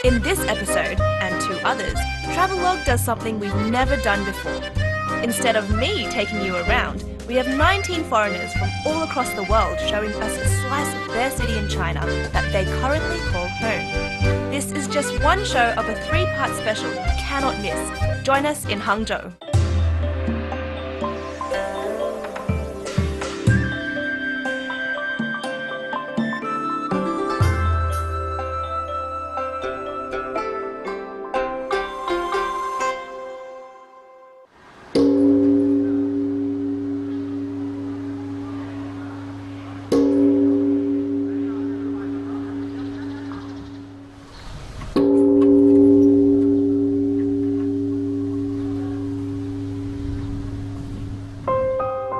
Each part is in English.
In this episode, and 2 others, Travelogue does something we've never done before. Instead of me taking you around, we have 19 foreigners from all across the world showing us a slice of their city in China that they currently call home. This is just one show of a 3-part special you cannot miss. Join us in Hangzhou.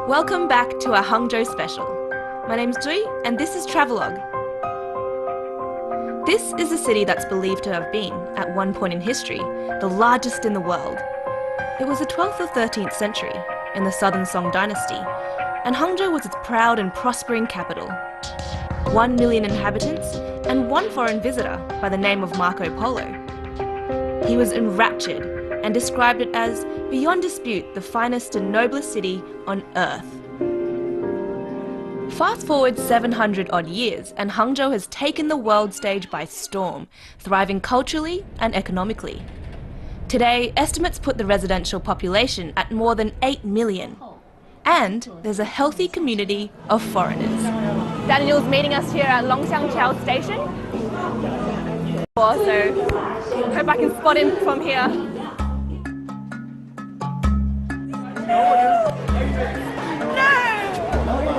Welcome back to our Hangzhou special. My name's Zui and this is Travelogue. This is a city that's believed to have been, at one point in history, the largest in the world. It was the 12th or 13th century, in the Southern Song dynasty, and Hangzhou was its proud and prospering capital. 1 million inhabitants and 1 foreign visitor by the name of Marco Polo. He was enraptured and described it as, beyond dispute, the finest and noblest city on earth. Fast forward 700 odd years and Hangzhou has taken the world stage by storm, thriving culturally and economically. Today, estimates put the residential population at more than 8 million. And there's a healthy community of foreigners. Daniel's meeting us here at Longxiangqiao station. So, hope I can spot him from here.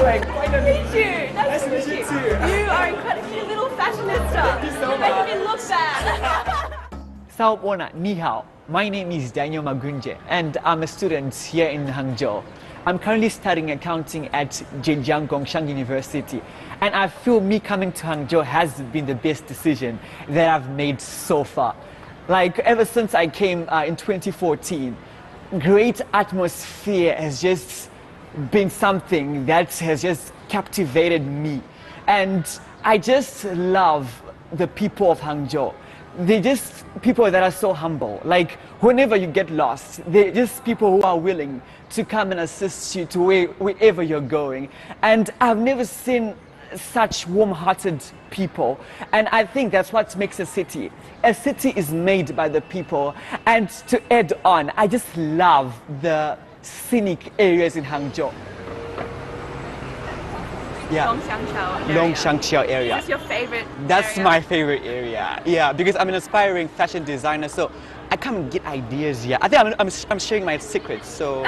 Nice to meet you. Nice to meet you. You are incredible. You little fashionista. Thank you so You're much. making me look bad. Saopona, ni hao. My name is Daniel Magunje and I'm a student here in Hangzhou. I'm currently studying accounting at Zhejiang Gongshang University, and I feel me coming to Hangzhou has been the best decision that I've made so far. Like ever since I came in 2014, great atmosphere has just been something that has just captivated me, and I just love the people of Hangzhou. They're just people that are so humble. Like whenever you get lost, they're just people who are willing to come and assist you to wherever you're going. And I've never seen such warm-hearted people, and I think that's what makes a city. A city is made by the people. And to add on, I just love the scenic areas in Hangzhou. Yeah. Longxiangqiao area. Longxiangqiao area. Is this your favorite That's area? my favorite area. Yeah, because I'm an aspiring fashion designer, so I come and get ideas here. I think I'm sharing my secrets. So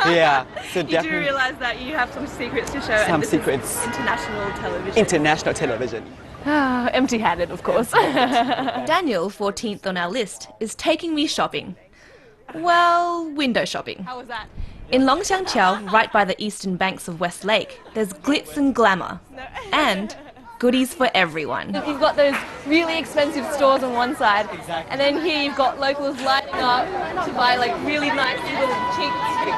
yeah, so You do definitely realise that you have some secrets to show. Some and this secrets. Is international television. international television. Empty-handed, of course. Daniel, 14th on our list, is taking me shopping. Well, window shopping. How was that? In Longxiangqiao, right by the eastern banks of West Lake, there's glitz and glamour. And goodies for everyone. You've got those really expensive stores on one side, and then here you've got locals lining up to buy like really nice little cheap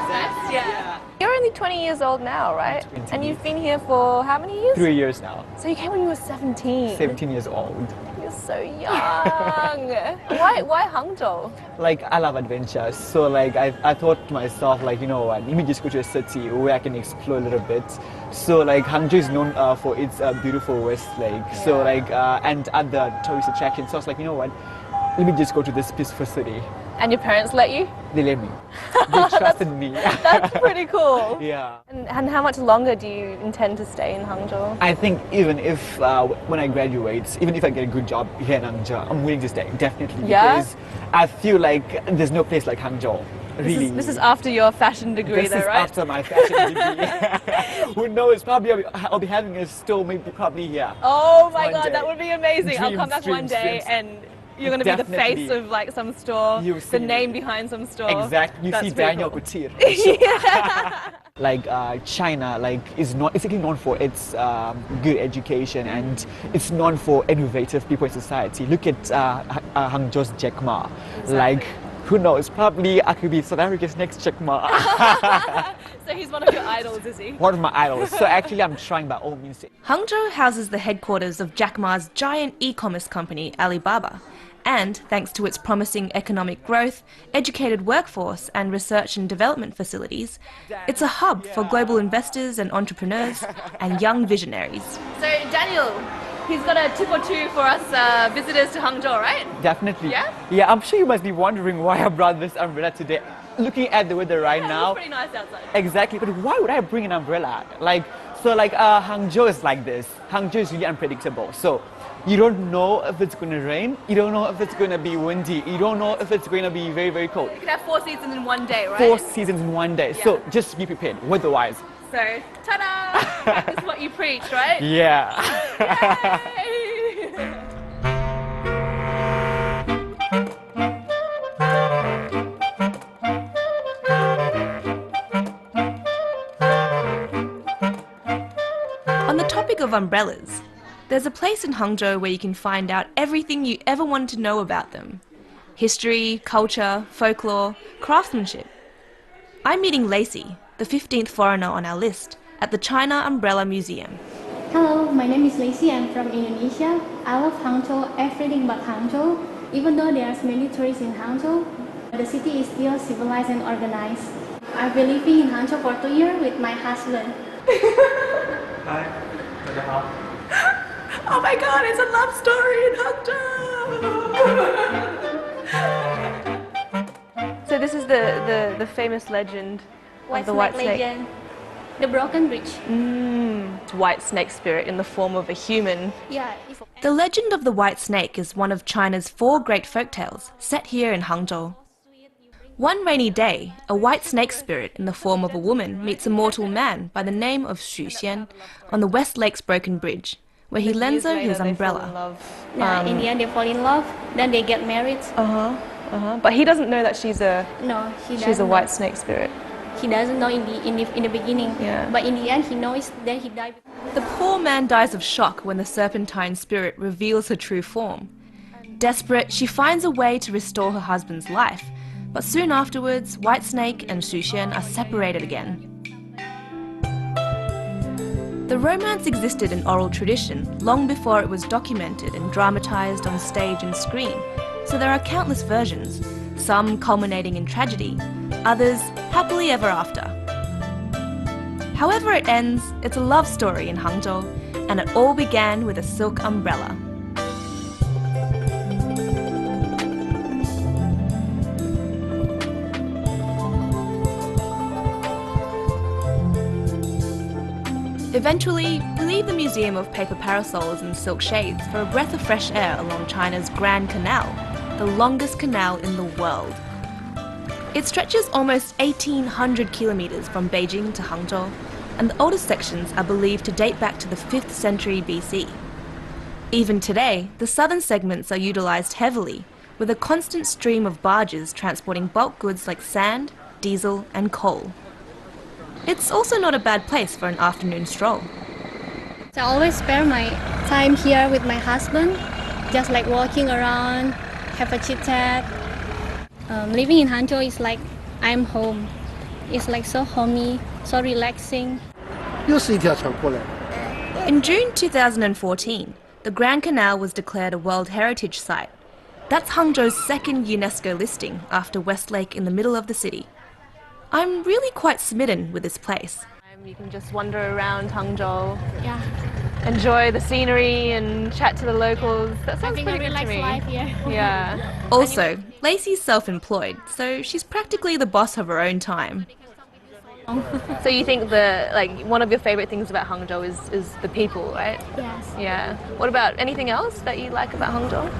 snacks. Yeah. You're only 20 years old now, right? And you've been here for how many years? 3 years now. So you came when you were 17. 17 years old. You're so young. Why Hangzhou? Like I love adventures, so like I thought to myself, like, you know what, let me just go to a city where I can explore a little bit. So like Hangzhou is known for its beautiful West Lake, so like and other tourist attractions. So I was like, you know what, let me just go to this peaceful city. And your parents let you? They let me. They trusted me. That's pretty cool. Yeah. And how much longer do you intend to stay in Hangzhou? I think even if when I graduate, even if I get a good job here in Hangzhou, I'm willing to stay, definitely. Yeah? Because I feel like there's no place like Hangzhou. Really. This is after your fashion degree, This though, is right? after my fashion degree. Who knows? Probably I'll be having a store, maybe probably here. Oh my One God, day. that would be amazing. I'll come back one Dreams, day dreams. and you're going to be the face Definitely. of like some store, You'll the see. name behind some store. Exactly. You That's see pretty Daniel cool. Couture. Yeah. Like China, like is actually known for its good education, and it's known for innovative people in society. Look at Hangzhou's Jack Ma. Like, who knows? Probably I could be South Africa's next Jack Ma. So he's one of your idols, is he? One of my idols. So actually, I'm trying by all means. Hangzhou houses the headquarters of Jack Ma's giant e-commerce company, Alibaba. And, thanks to its promising economic growth, educated workforce and research and development facilities, it's a hub for global investors and entrepreneurs and young visionaries. So Daniel, he's got a tip or two for us visitors to Hangzhou, right? Definitely. Yeah? Yeah, I'm sure you must be wondering why I brought this umbrella today. Looking at the weather right now. It's pretty nice outside. Exactly, but why would I bring an umbrella? Hangzhou is like this. Hangzhou is really unpredictable. So you don't know if it's going to rain. You don't know if it's going to be windy. You don't know if it's going to be very, very cold. You could have 4 seasons in one day, right? 4 seasons in one day. Yeah. So just be prepared, weather-wise. So, ta-da! Practice what you preach, right? Yeah. Yay! On the topic of umbrellas, there's a place in Hangzhou where you can find out everything you ever wanted to know about them. History, culture, folklore, craftsmanship. I'm meeting Lacey, the 15th foreigner on our list, at the China Umbrella Museum. Hello, my name is Lacey. I'm from Indonesia. I love Hangzhou, everything but Hangzhou. Even though there are many tourists in Hangzhou, the city is still civilized and organized. I've been living in Hangzhou for 2 years with my husband. Hi. Oh my god, it's a love story in Hangzhou! So this is the famous legend of the white snake. Legend. The broken bridge. White snake spirit in the form of a human. Yeah. The legend of the white snake is one of China's 4 great folktales set here in Hangzhou. One rainy day, a white snake spirit in the form of a woman meets a mortal man by the name of Xu Xian on the West Lake's broken bridge, where he lends her his umbrella. Yeah, in the end they fall in love, then they get married. But he doesn't know that she's a No, she's a white snake spirit. He doesn't know in the beginning. Yeah. But in the end he knows, then he died. The poor man dies of shock when the serpentine spirit reveals her true form. Desperate, she finds a way to restore her husband's life, but soon afterwards, Whitesnake and Xu Xian are separated again. The romance existed in oral tradition long before it was documented and dramatized on stage and screen, so there are countless versions, some culminating in tragedy, others happily ever after. However it ends, it's a love story in Hangzhou, and it all began with a silk umbrella. Eventually, we leave the Museum of Paper Parasols and Silk Shades for a breath of fresh air along China's Grand Canal, the longest canal in the world. It stretches almost 1,800 kilometers from Beijing to Hangzhou, and the oldest sections are believed to date back to the 5th century BC. Even today, the southern segments are utilized heavily, with a constant stream of barges transporting bulk goods like sand, diesel, and coal. It's also not a bad place for an afternoon stroll. So I always spend my time here with my husband, just like walking around, have a chit chat. Living in Hangzhou is like I'm home. It's like so homey, so relaxing. 又是一条船过来。 In June 2014, the Grand Canal was declared a World Heritage Site. That's Hangzhou's second UNESCO listing after Westlake in the middle of the city. I'm really quite smitten with this place. You can just wander around Hangzhou, Yeah, enjoy the scenery and chat to the locals. That sounds having a pretty good to relaxed me. life here. Yeah. Also, Lacey's self-employed, so she's practically the boss of her own time. So you think one of your favorite things about Hangzhou is the people, right? Yes. Yeah. What about anything else that you like about Hangzhou?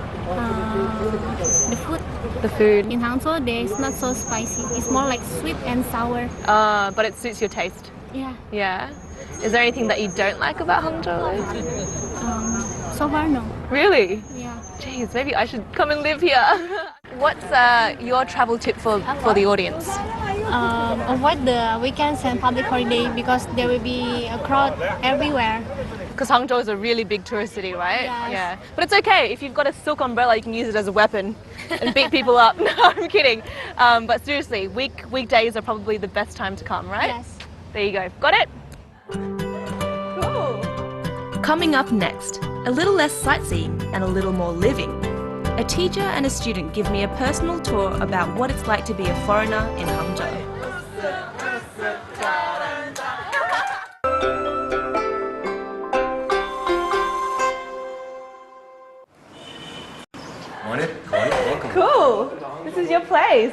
The food The food. in Hangzhou, it's not so spicy. It's more like sweet and sour. But it suits your taste. Yeah. Yeah. Is there anything that you don't like about Hangzhou? So far, no. Really? Yeah. Jeez, maybe I should come and live here. What's your travel tip for the audience? Avoid the weekends and public holiday because there will be a crowd everywhere. Because Hangzhou is a really big tourist city, right? Yes. Yeah. But it's okay. If you've got a silk umbrella, you can use it as a weapon and beat people up. No, I'm kidding. But seriously, weekdays are probably the best time to come, right? Yes. There you go. Got it? Cool. Coming up next, a little less sightseeing and a little more living. a teacher and a student give me a personal tour about what it's like to be a foreigner in Hangzhou. Morning. Welcome. Cool. This is your place.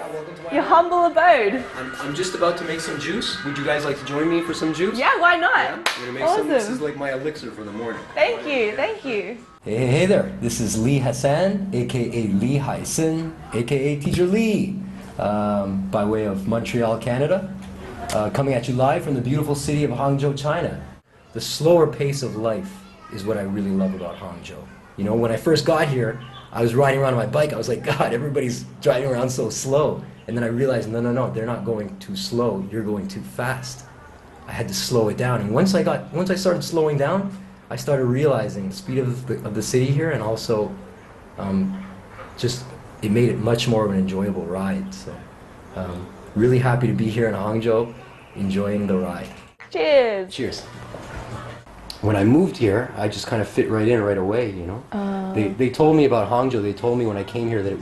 Your humble abode. I'm just about to make some juice. Would you guys like to join me for some juice? Yeah, why not? I'm gonna make some. This is Awesome. like my elixir for the morning. Thank you. Thank you. Hey there, this is Lee Hassan, aka Lee Hyson, aka Teacher Lee, by way of Montreal, Canada, coming at you live from the beautiful city of Hangzhou, China. The slower pace of life is what I really love about Hangzhou. You know, when I first got here, I was riding around on my bike, I was like, God, everybody's driving around so slow. And then I realized, no, they're not going too slow, you're going too fast. I had to slow it down, and once I started slowing down, I started realizing the speed of the city here, and also just it made it much more of an enjoyable ride. So really happy to be here in Hangzhou, enjoying the ride. Cheers. Cheers. When I moved here, I just kind of fit right in right away, you know. They told me about Hangzhou. They told me when I came here that it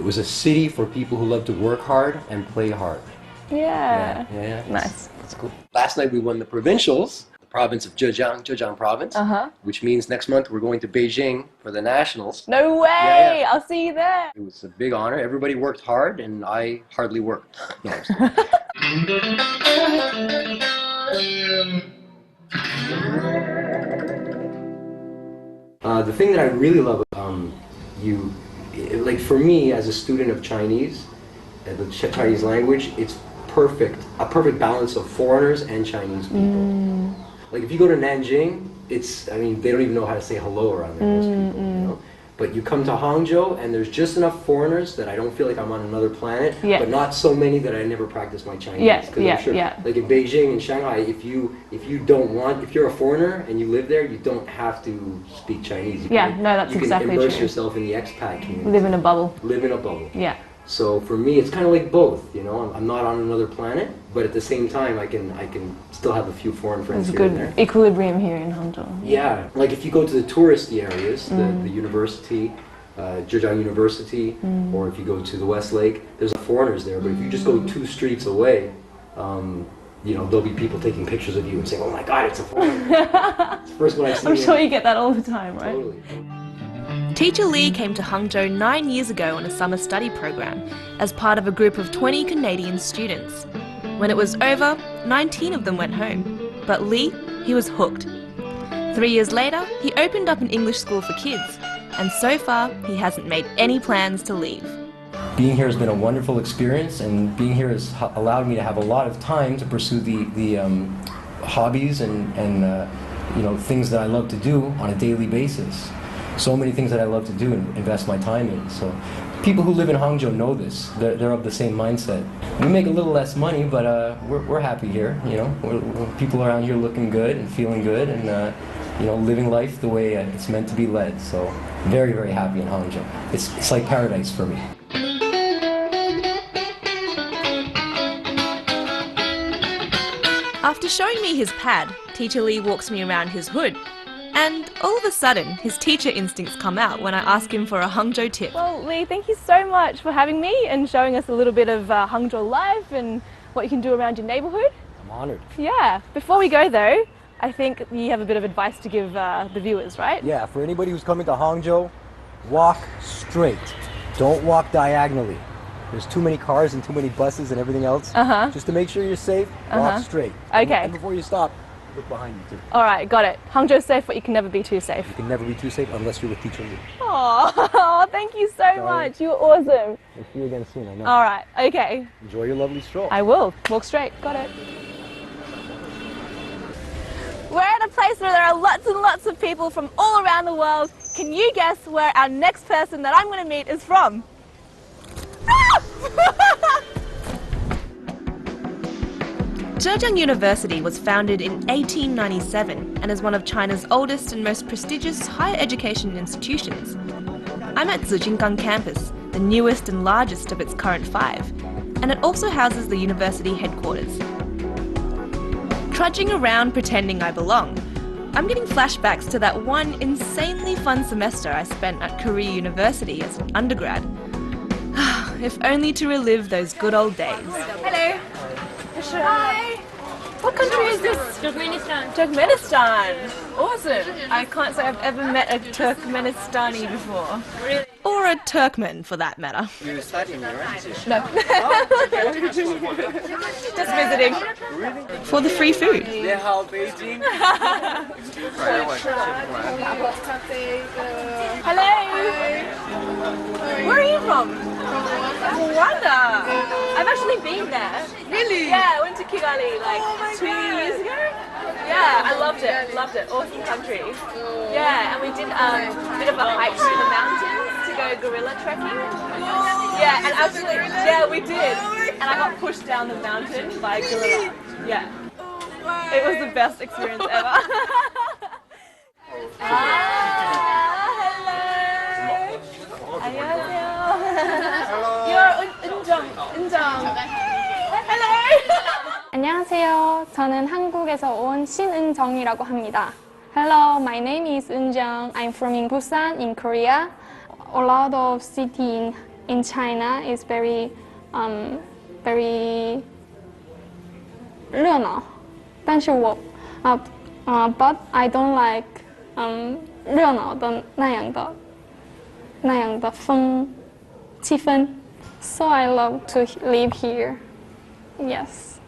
was a city for people who love to work hard and play hard. Yeah. Yeah. Nice. That's cool. Last night we won the provincials. Province of Zhejiang province, which means next month we're going to Beijing for the nationals. No way! Yeah. I'll see you there. It was a big honor. Everybody worked hard, and I hardly worked. No, I'm just the thing that I really love about like for me as a student of Chinese, the Chinese language, it's a perfect balance of foreigners and Chinese people. Like if you go to Nanjing, they don't even know how to say hello around there, most people, you know? But you come to Hangzhou and there's just enough foreigners that I don't feel like I'm on another planet, but not so many that I never practice my Chinese. Like in Beijing and Shanghai, if you're a foreigner and you live there, you don't have to speak Chinese. That's exactly true. You can immerse yourself in the expat community. Live in a bubble. Live in a bubble. Yeah. So for me, it's kind of like both, you know. I'm not on another planet, but at the same time, I can still have a few foreign friends There's here a and there. good equilibrium here in Hangzhou. Yeah, like if you go to the touristy areas, the university, Zhejiang University, or if you go to the West Lake, there's foreigners there. But if you just go 2 streets away, you know, there'll be people taking pictures of you and saying, "Oh my God, it's a foreigner." It's the first one I've seen. I'm sure you get that all the time, right? Totally. Teacher Lee came to Hangzhou 9 years ago on a summer study program as part of a group of 20 Canadian students. When it was over, 19 of them went home. But Lee, he was hooked. 3 years later, he opened up an English school for kids, and so far, he hasn't made any plans to leave. Being here has been a wonderful experience, and being here has allowed me to have a lot of time to pursue the hobbies and you know, things that I love to do on a daily basis. So many things that I love to do and invest my time in. So people who live in Hangzhou know this. They're of the same mindset. We make a little less money, but we're happy here. You know, people around here looking good and feeling good, and you know, living life the way it's meant to be led. So very, very happy in Hangzhou. It's like paradise for me. After showing me his pad, Teacher Lee walks me around his hood. And all of a sudden, his teacher instincts come out when I ask him for a Hangzhou tip. Well, Lee, thank you so much for having me and showing us a little bit of Hangzhou life and what you can do around your neighbourhood. I'm honored. Yeah. Before we go though, I think you have a bit of advice to give the viewers, right? Yeah, for anybody who's coming to Hangzhou, walk straight. Don't walk diagonally. There's too many cars and too many buses and everything else. Just to make sure you're safe, walk straight. Okay. And before you stop, look behind you too. All right, got it. Hangzhou's safe, but you can never be too safe. You can never be too safe unless you're with Teacher Lee. Oh, thank you so much. You're awesome. We'll see you again soon, I know. All right, okay. Enjoy your lovely stroll. I will. Walk straight. Got it. We're at a place where there are lots and lots of people from all around the world. Can you guess where our next person that I'm going to meet is from? Zhejiang University was founded in 1897 and is one of China's oldest and most prestigious higher education institutions. I'm at Zijingang campus, the newest and largest of its current 5, and it also houses the university headquarters. Trudging around pretending I belong, I'm getting flashbacks to that one insanely fun semester I spent at Korea University as an undergrad. If only to relive those good old days. Hello. Hi. What country is this? Turkmenistan. Turkmenistan. Awesome. I can't say I've ever met a Turkmenistani before. Really? Or a Turkmen, for that matter. You studying, right? No. Just visiting. For the free food. Hello. Where are you from? Rwanda. I've actually been there. Really? Yeah, I went to Kigali like 2 years ago. Yeah, I loved it. Loved it. Awesome country. Yeah, and we did a bit of a hike through the mountains to go gorilla trekking. Yeah, and actually, yeah, we did. And I got pushed down the mountain by a gorilla. Yeah. It was the best experience ever. Hello. 안녕하세요. You're 은정. Hello. 안녕하세요. 저는 한국에서 온 신은정이라고 합니다. Hello, my name is Eunjung. I'm from Busan in Korea. A lot of city in China is very 热闹，但是我but I don't like 热闹的那样的气氛 so I love to live here. Yes.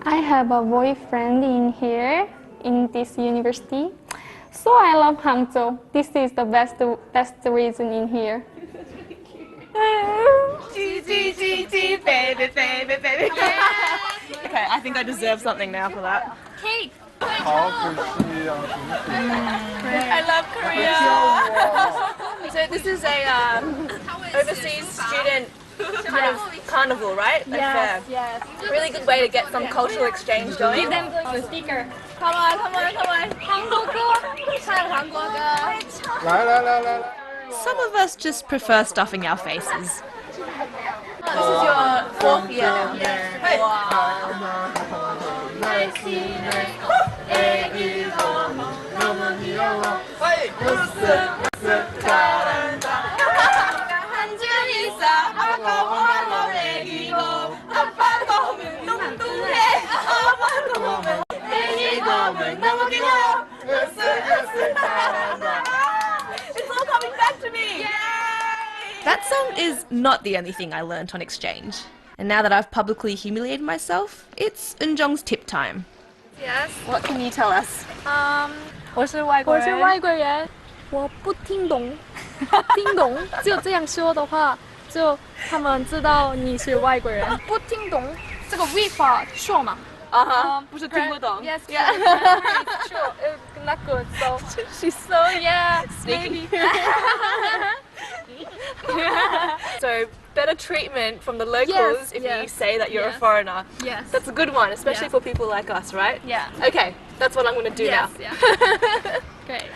I have a boyfriend in here in this university. So I love Hangzhou. This is the best reason in here. G, baby. Okay, I think I deserve something now for that. Cake. I love Korea. So this is a overseas student kind of carnival, right? Like fair. Yes. Really good way to get some cultural exchange going. Give them the sticker. Come on. Some of us just prefer stuffing our faces. This is your 4th year now. Wow. It's all coming back to me! Yay! That song is not the only thing I learnt on exchange. And now that I've publicly humiliated myself, it's Eunjung's tip time. Yes. What can you tell us? 我是外国人，我不听懂，只有这样说的话，就他们知道你是外国人。不听懂这个 V 法错吗？不是听不懂。Yes, yeah. It's true. It's not good. So she's so Sneaky. maybe. So better treatment from the locals if you say that you're a foreigner. Yes. That's a good one, especially for people like us, right? Yeah. Okay, that's what I'm going to do now. Yeah. Great.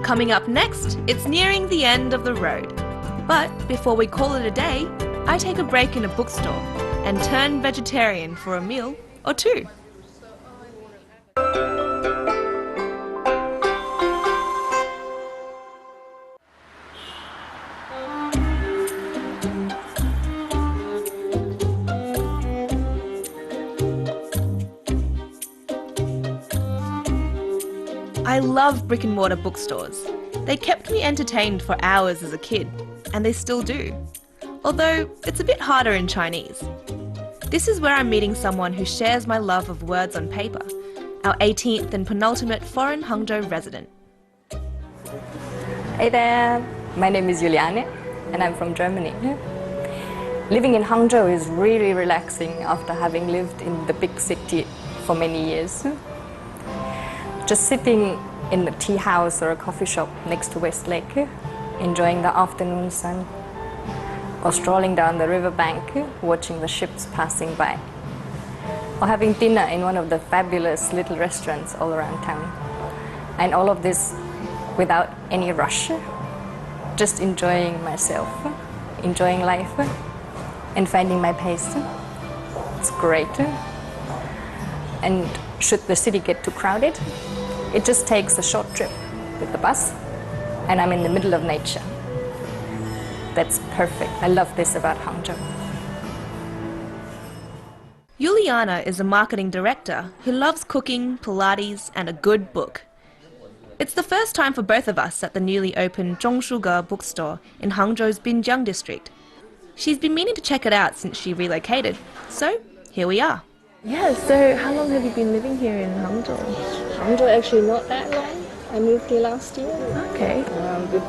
Coming up next, it's nearing the end of the road. But before we call it a day, I take a break in a bookstore and turn vegetarian for a meal or two. I love brick and mortar bookstores. They kept me entertained for hours as a kid, and they still do. Although it's a bit harder in Chinese. This is where I'm meeting someone who shares my love of words on paper, our 18th and penultimate foreign Hangzhou resident. Hey there, my name is Julianna and I'm from Germany. Living in Hangzhou is really relaxing after having lived in the big city for many years. Just sitting in a tea house or a coffee shop next to West Lake, enjoying the afternoon sun, or strolling down the riverbank, watching the ships passing by, or having dinner in one of the fabulous little restaurants all around town. And all of this without any rush, just enjoying myself, enjoying life, and finding my pace. It's great. And should the city get too crowded, it just takes a short trip with the bus, and I'm in the middle of nature. That's perfect. I love this about Hangzhou. Julianna is a marketing director who loves cooking, Pilates, and a good book. It's the first time for both of us at the newly opened Zhongshuge bookstore in Hangzhou's Binjiang district. She's been meaning to check it out since she relocated, so here we are. Yeah, so how long have you been living here in Hangzhou? Hangzhou actually not that long. I moved here last year. Okay.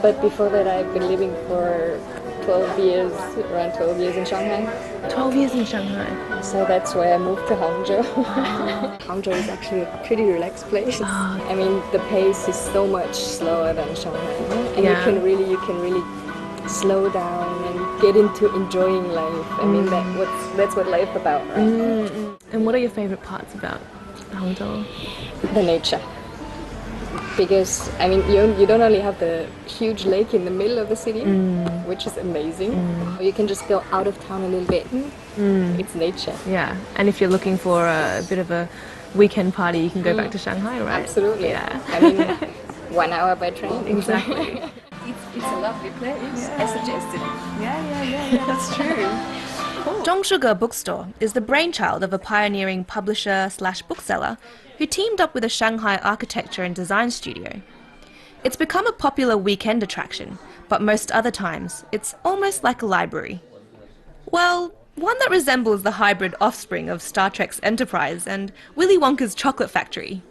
But before that I've been living for 12 years, around 12 years in Shanghai. 12 years in Shanghai. So that's why I moved to Hangzhou. Hangzhou is actually a pretty relaxed place. I mean, the pace is so much slower than Shanghai. And Yeah. you can really slow down and get into enjoying life. I mean, that's what life about, right? And what are your favorite parts about Hangzhou? The nature. Because, I mean, you don't only have the huge lake in the middle of the city, which is amazing. You can just go out of town a little bit. It's nature. Yeah, and if you're looking for a bit of a weekend party, you can go back to Shanghai, right? Absolutely. Yeah. I mean, 1 hour by train. Exactly. It's a lovely place. I suggest it. Yeah, that's true. Zhongshuge Bookstore is the brainchild of a pioneering publisher/bookseller who teamed up with a Shanghai architecture and design studio. It's become a popular weekend attraction, but most other times it's almost like a library. Well, one that resembles the hybrid offspring of Star Trek's Enterprise and Willy Wonka's Chocolate Factory.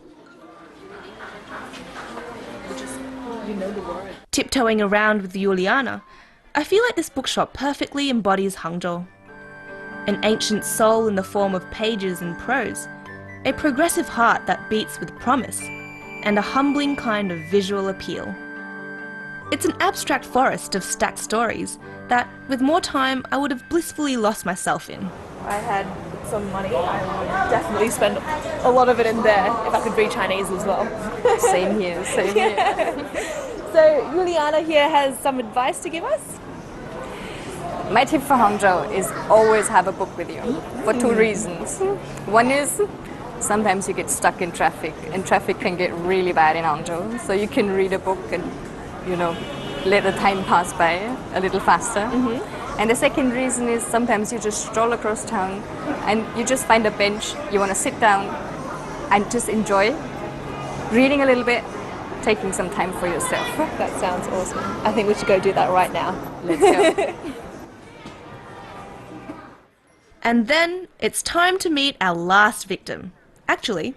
Tiptoeing around with Julianna, I feel like this bookshop perfectly embodies Hangzhou. An ancient soul in the form of pages and prose, a progressive heart that beats with promise, and a humbling kind of visual appeal. It's an abstract forest of stacked stories that, with more time, I would have blissfully lost myself in. I had some money, I would definitely spend a lot of it in there if I could read Chinese as well. Same here, same here. So Julianna here has some advice to give us? My tip for Hangzhou is always have a book with you for 2 reasons. One is sometimes you get stuck in traffic, and traffic can get really bad in Hangzhou. So you can read a book and, let the time pass by a little faster. And the second reason is sometimes you just stroll across town and you just find a bench, you want to sit down and just enjoy reading a little bit, taking some time for yourself. That sounds awesome. I think we should go do that right now. Let's go. And then it's time to meet our last victim. Actually,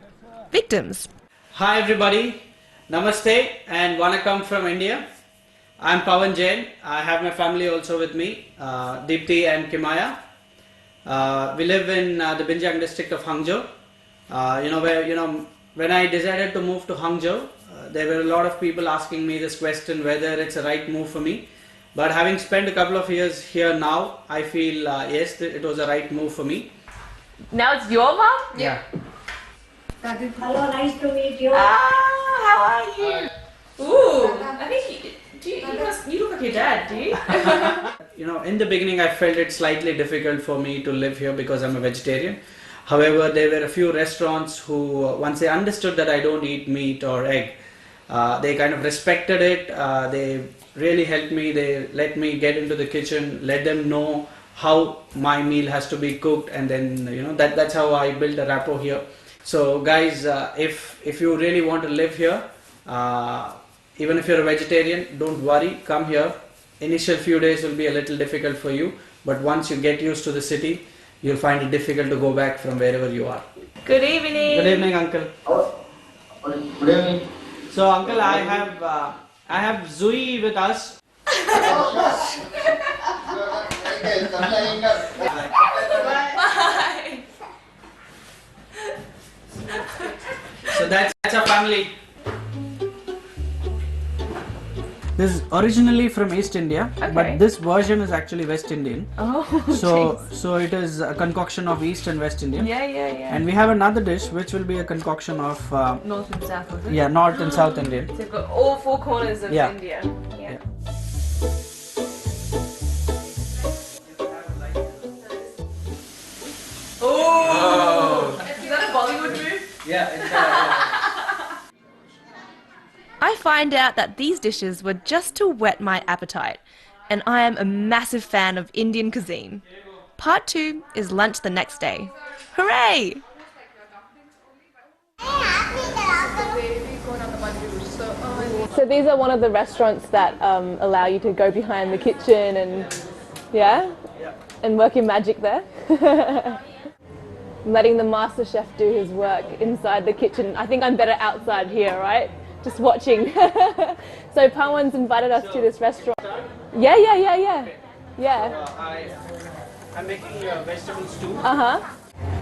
victims. Hi everybody, Namaste and Vanakkam from India. I'm Pavan Jain. I have my family also with me, Deepthi and Kimaya. We live in the Binjiang district of Hangzhou. When I decided to move to Hangzhou, there were a lot of people asking me this question whether it's a right move for me. But having spent a couple of years here now, I feel yes, it was a right move for me. Now it's your mom? Yeah. Hello, nice to meet you. How are you? Ooh, I think you look like your dad, do you? In the beginning I felt it slightly difficult for me to live here because I'm a vegetarian. However, there were a few restaurants who, once they understood that I don't eat meat or egg, they kind of respected it. They really helped me. They let me get into the kitchen, let them know how my meal has to be cooked, and then that's how I built a rapport here. So guys, if you really want to live here, even if you're a vegetarian, don't worry, come here. Initial few days will be a little difficult for you, but once you get used to the city, you'll find it difficult to go back from wherever you are. Good evening. Good evening, uncle. Good evening. So uncle, I have Zui with us. Bye. So that's our family. This is originally from East India, but this version is actually West Indian. Oh, so it is a concoction of East and West Indian. Yeah. And we have another dish which will be a concoction of North and South, is it? yeah, North and South Indian. So you've got all 4 corners of Yeah. India. Yeah. Oh! Is that a Bollywood move? I find out that these dishes were just to whet my appetite, and I am a massive fan of Indian cuisine. Part 2 is lunch the next day. Hooray! So these are one of the restaurants that allow you to go behind the kitchen and and work your magic there. Letting the master chef do his work inside the kitchen. I think I'm better outside here, right? Just watching. So Pavan's invited us to this restaurant. Yeah. I'm making vegetable stew.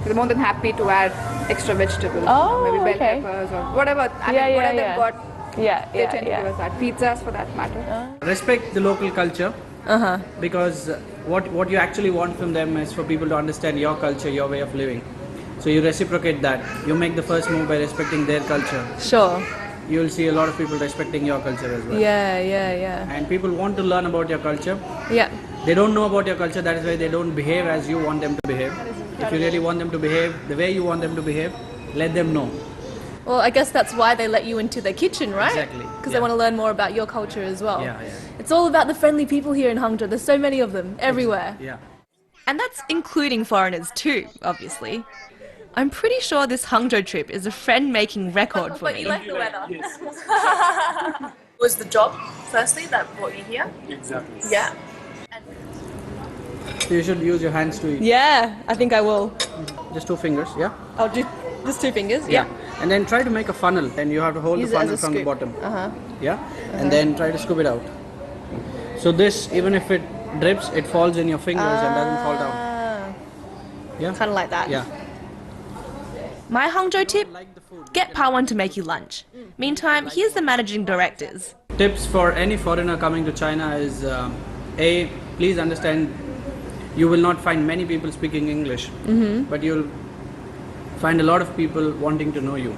They're more than happy to add extra vegetables, maybe bell peppers or whatever. Whatever they've got, they tend to give us that. Pizzas for that matter. Respect the local culture. Because what you actually want from them is for people to understand your culture, your way of living. So you reciprocate that. You make the first move by respecting their culture. Sure. You will see a lot of people respecting your culture as well. Yeah. And people want to learn about your culture. Yeah. They don't know about your culture, that is why they don't behave as you want them to behave. If you really want them to behave the way you want them to behave, let them know. Well, I guess that's why they let you into their kitchen, right? Exactly. Because they want to learn more about your culture as well. Yeah. It's all about the friendly people here in Hangzhou. There's so many of them everywhere. Yeah. And that's including foreigners too, obviously. I'm pretty sure this Hangzhou trip is a friend-making record for But me. you like the weather. Was the job, firstly, that brought you here? Exactly. Yeah. So you should use your hands to eat. Yeah, I think I will. Just 2 fingers, yeah? I'll do just 2 fingers, yeah. And then try to make a funnel, and you have to hold Use the it as funnel a from the scoop. bottom. Yeah? Uh-huh. And then try to scoop it out. So this, even if it drips, it falls in your fingers and doesn't fall down. Yeah? Kind of like that. Yeah. My Hangzhou tip? Get Pawan to make you lunch. Meantime, here's the managing directors. Tips for any foreigner coming to China is A, please understand you will not find many people speaking English, but you'll find a lot of people wanting to know you.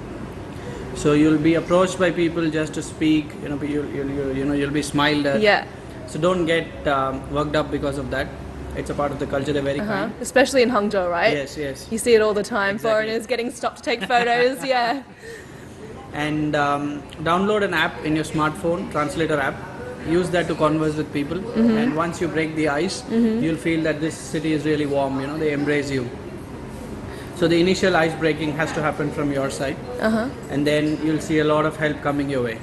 So you'll be approached by people just to speak, you'll be smiled at. Yeah. So don't get worked up because of that. It's a part of the culture, they're very kind. Especially in Hangzhou, right? Yes. You see it all the time, foreigners getting stopped to take photos, yeah. And download an app in your smartphone, translator app. Use that to converse with people, and once you break the ice, you'll feel that this city is really warm, they embrace you. So the initial ice breaking has to happen from your side, and then you'll see a lot of help coming your way.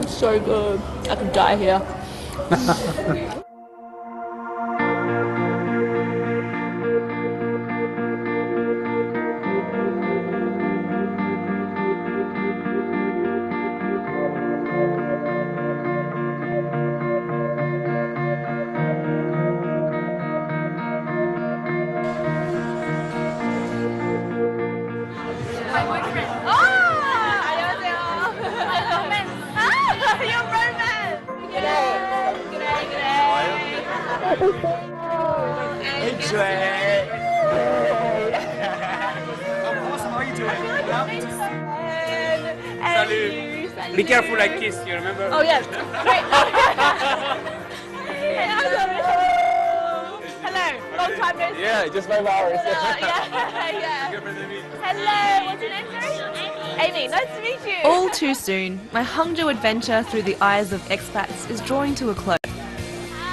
So good. I could die here. Be careful, I kiss you, remember? Oh, yes. Great. Hello. Long time no see. Yeah, just 5 hours. Yeah. Hello. What's your name, sorry? Amy. Nice to meet you. All too soon, my Hangzhou adventure through the eyes of expats is drawing to a close.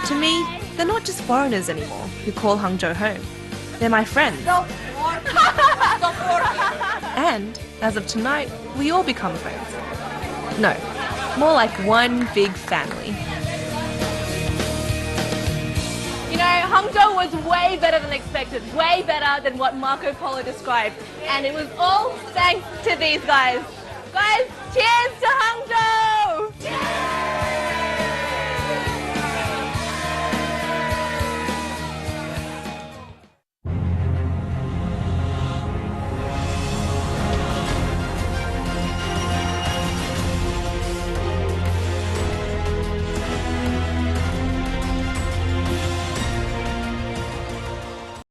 To me, they're not just foreigners anymore who call Hangzhou home. They're my friends. And, as of tonight, we all become friends. No, more like one big family. You know, Hangzhou was way better than expected, way better than what Marco Polo described. And it was all thanks to these guys. Guys, cheers to Hangzhou!